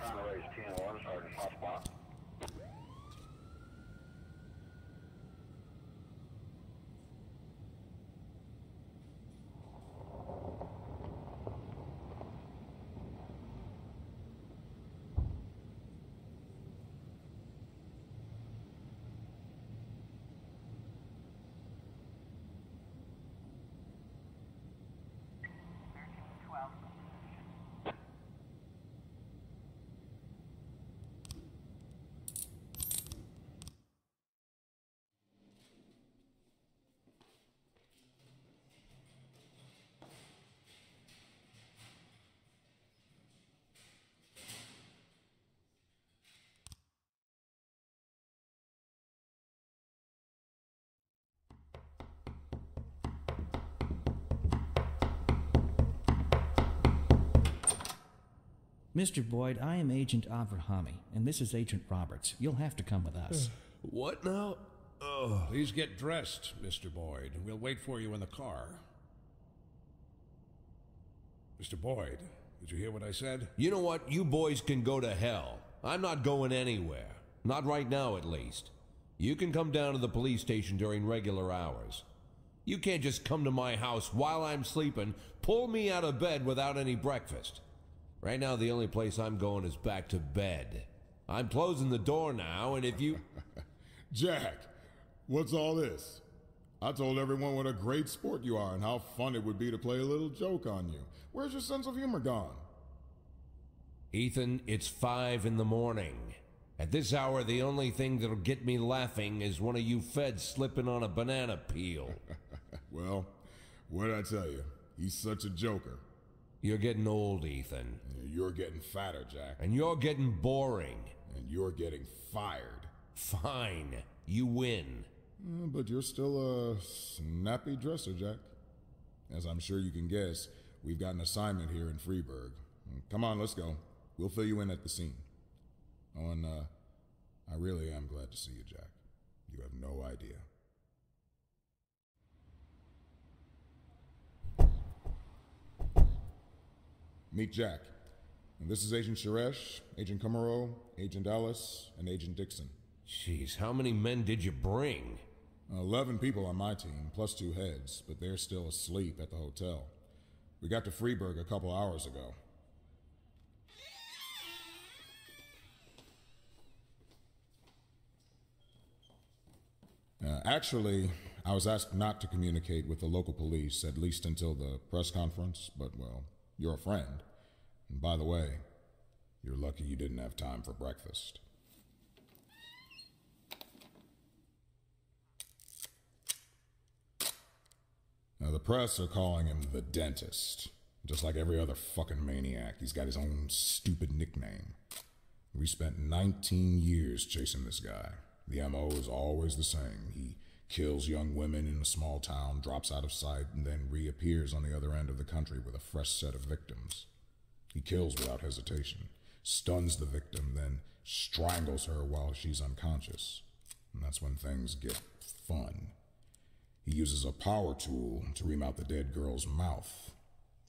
trying to raise 10-1, Sergeant Hotspot. Mr. Boyd, I am Agent Avrahami, and this is Agent Roberts. You'll have to come with us. What now? Oh, please get dressed, Mr. Boyd. We'll wait for you in the car. Mr. Boyd, did you hear what I said? You know what? You boys can go to hell. I'm not going anywhere. Not right now, at least. You can come down to the police station during regular hours. You can't just come to my house while I'm sleeping, pull me out of bed without any breakfast. Right now, the only place I'm going is back to bed. I'm closing the door now, and if you... Jack, what's all this? I told everyone what a great sport you are and how fun it would be to play a little joke on you. Where's your sense of humor gone? Ethan, it's 5 in the morning. At this hour, the only thing that'll get me laughing is one of you feds slipping on a banana peel. Well, what'd I tell you? He's such a joker. You're getting old, Ethan. You're getting fatter, Jack. And you're getting boring. And you're getting fired. Fine. You win. But you're still a snappy dresser, Jack. As I'm sure you can guess, we've got an assignment here in Freeburg. Come on, let's go. We'll fill you in at the scene. Oh, and I really am glad to see you, Jack. You have no idea. Meet Jack. And this is Agent Suresh, Agent Kumaro, Agent Ellis, and Agent Dixon. Jeez, how many men did you bring? 11 people on my team, plus 2 heads, but they're still asleep at the hotel. We got to Freeburg a couple hours ago. Actually, I was asked not to communicate with the local police, at least until the press conference, but, well, you're a friend. And by the way, you're lucky you didn't have time for breakfast. Now, the press are calling him the Dentist. Just like every other fucking maniac, he's got his own stupid nickname. We spent 19 years chasing this guy. The MO is always the same. He kills young women in a small town, drops out of sight, and then reappears on the other end of the country with a fresh set of victims. He kills without hesitation, stuns the victim, then strangles her while she's unconscious. And that's when things get fun. He uses a power tool to remount the dead girl's mouth.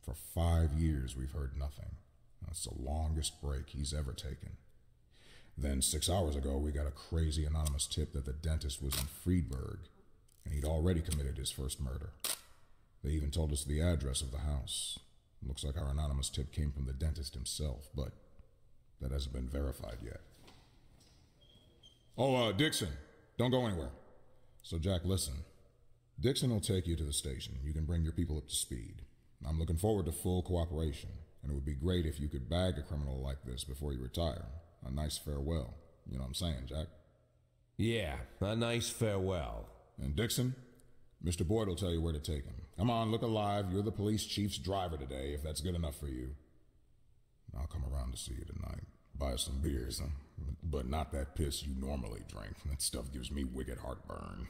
For 5 years, we've heard nothing. That's the longest break he's ever taken. Then 6 hours ago, we got a crazy anonymous tip that the dentist was in Freeburg, and he'd already committed his first murder. They even told us the address of the house. Looks like our anonymous tip came from the dentist himself, but that hasn't been verified yet. Oh, Dixon, don't go anywhere. So, Jack, listen. Dixon will take you to the station. You can bring your people up to speed. I'm looking forward to full cooperation, and it would be great if you could bag a criminal like this before you retire. A nice farewell. You know what I'm saying, Jack? Yeah, a nice farewell. And Dixon, Mr. Boyd will tell you where to take him. Come on, look alive. You're the police chief's driver today, if that's good enough for you. I'll come around to see you tonight. Buy us some beers, huh? But not that piss you normally drink. That stuff gives me wicked heartburn.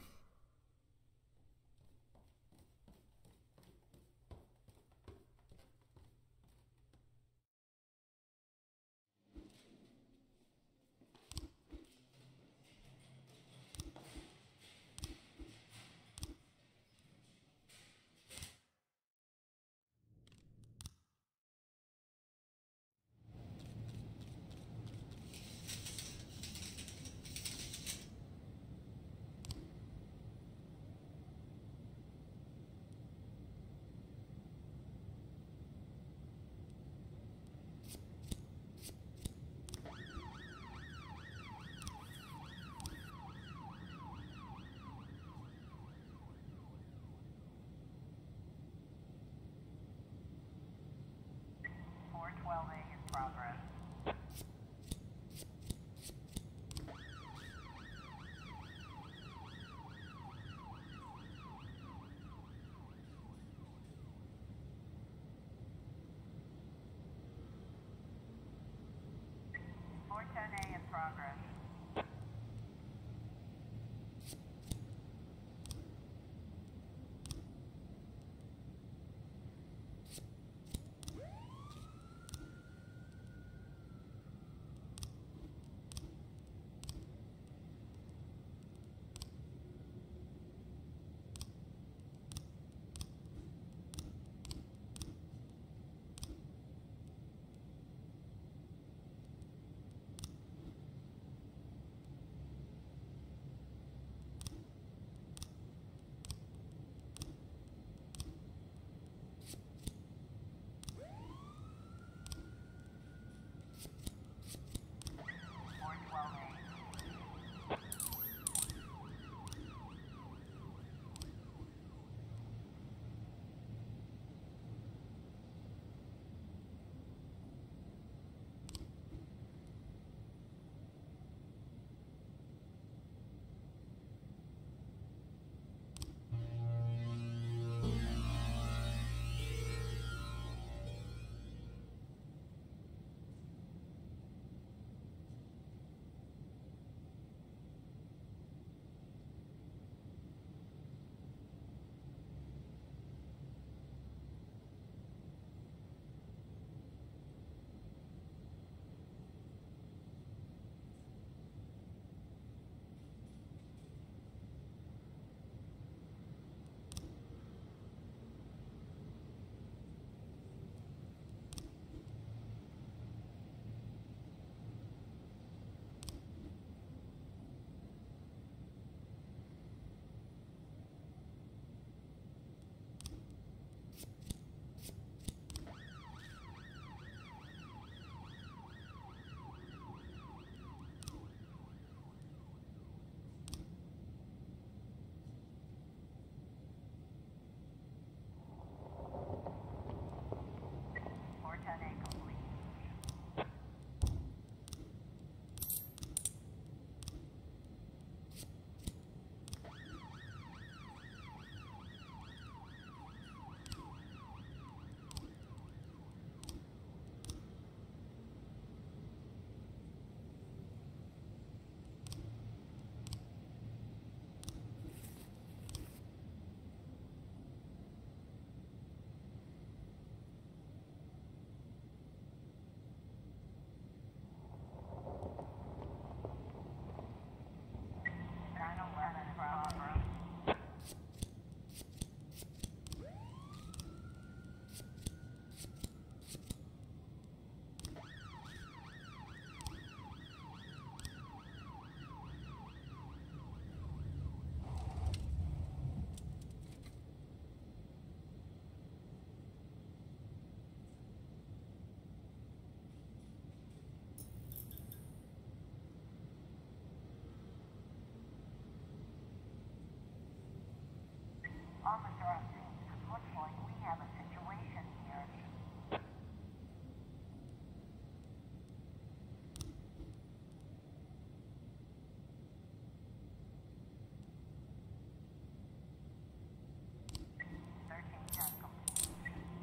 Officer on scene, it looks like we have a situation here.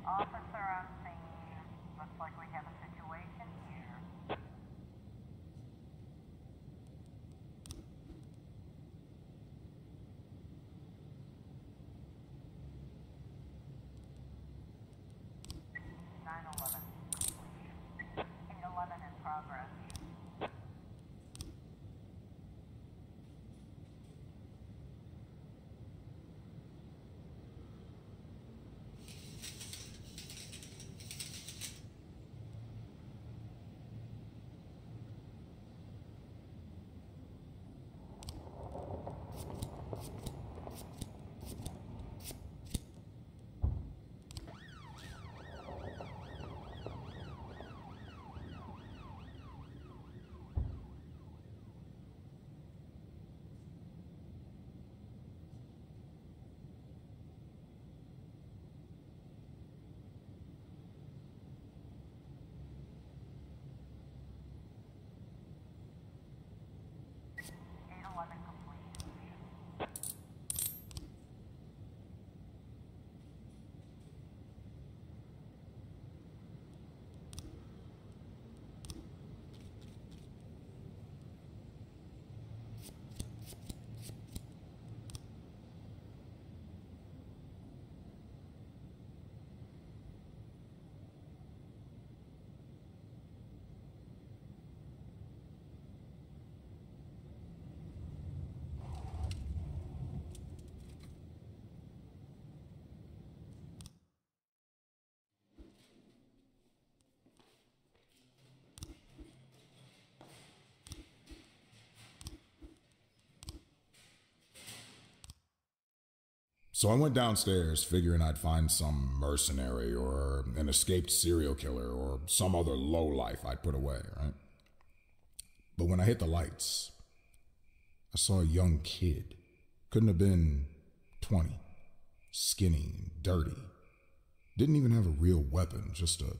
Officer on scene. Looks like we have a situation here. Complete. 811 in progress. So I went downstairs figuring I'd find some mercenary or an escaped serial killer or some other lowlife I'd put away, right? But when I hit the lights, I saw a young kid. Couldn't have been 20. Skinny, dirty. Didn't even have a real weapon, just a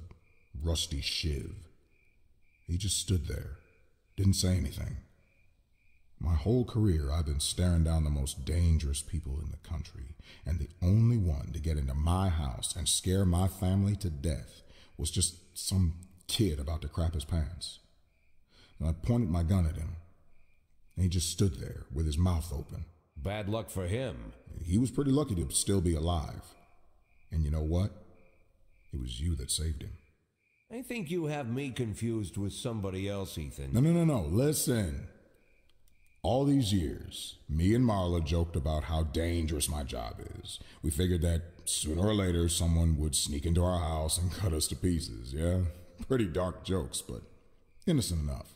rusty shiv. He just stood there, didn't say anything. My whole career, I've been staring down the most dangerous people in the country, and the only one to get into my house and scare my family to death was just some kid about to crap his pants. And I pointed my gun at him, and he just stood there with his mouth open. Bad luck for him. He was pretty lucky to still be alive. And you know what? It was you that saved him. I think you have me confused with somebody else, Ethan. No. Listen. All these years, me and Marla joked about how dangerous my job is. We figured that sooner or later someone would sneak into our house and cut us to pieces, yeah? Pretty dark jokes, but innocent enough.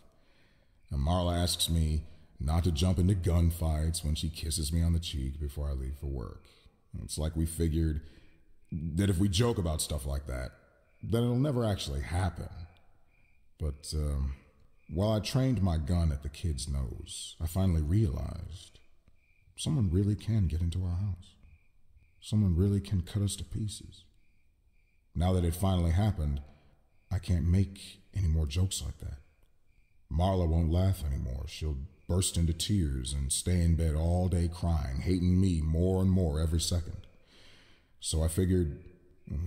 And Marla asks me not to jump into gunfights when she kisses me on the cheek before I leave for work. It's like we figured that if we joke about stuff like that, then it'll never actually happen. But, while I trained my gun at the kid's nose, I finally realized someone really can get into our house. Someone really can cut us to pieces. Now that it finally happened, I can't make any more jokes like that. Marla won't laugh anymore. She'll burst into tears and stay in bed all day crying, hating me more and more every second. So I figured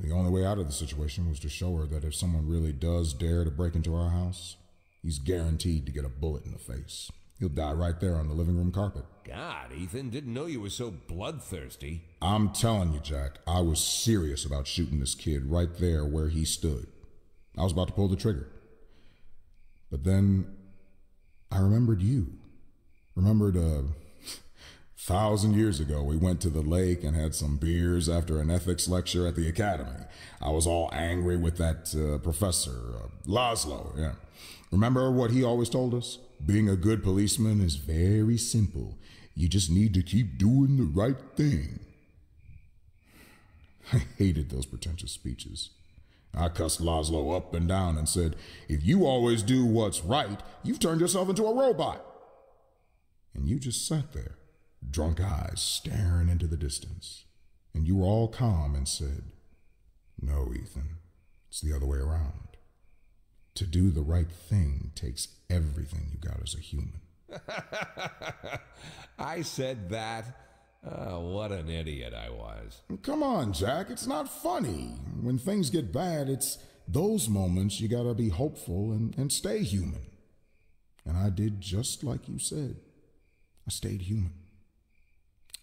the only way out of the situation was to show her that if someone really does dare to break into our house, he's guaranteed to get a bullet in the face. He'll die right there on the living room carpet. God, Ethan, didn't know you were so bloodthirsty. I'm telling you, Jack, I was serious about shooting this kid right there where he stood. I was about to pull the trigger. But then I remembered you. Remembered 1,000 years ago, we went to the lake and had some beers after an ethics lecture at the academy. I was all angry with that professor, Laszlo, yeah. Remember what he always told us? Being a good policeman is very simple. You just need to keep doing the right thing. I hated those pretentious speeches. I cussed Laszlo up and down and said, if you always do what's right, you've turned yourself into a robot. And you just sat there, drunk eyes staring into the distance. And you were all calm and said, "No, Ethan, it's the other way around. To do the right thing takes everything you got as a human." I said that? What an idiot I was. Come on, Jack, it's not funny. When things get bad, it's those moments you gotta be hopeful and stay human. And I did just like you said. I stayed human.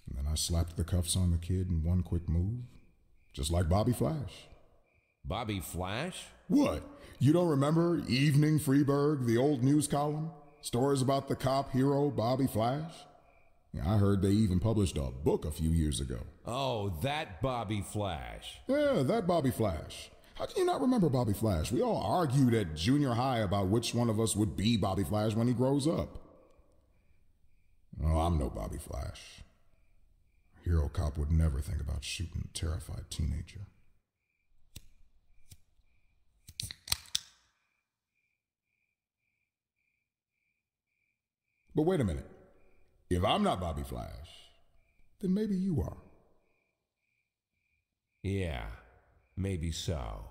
And then I slapped the cuffs on the kid in one quick move, just like Bobby Flash. Bobby Flash? What? You don't remember Evening Freeburg, the old news column? Stories about the cop hero Bobby Flash? Yeah, I heard they even published a book a few years ago. Oh, that Bobby Flash. Yeah, that Bobby Flash. How can you not remember Bobby Flash? We all argued at junior high about which one of us would be Bobby Flash when he grows up. Oh, I'm no Bobby Flash. A hero cop would never think about shooting a terrified teenager. But wait a minute. If I'm not Bobby Flash, then maybe you are. Yeah, maybe so.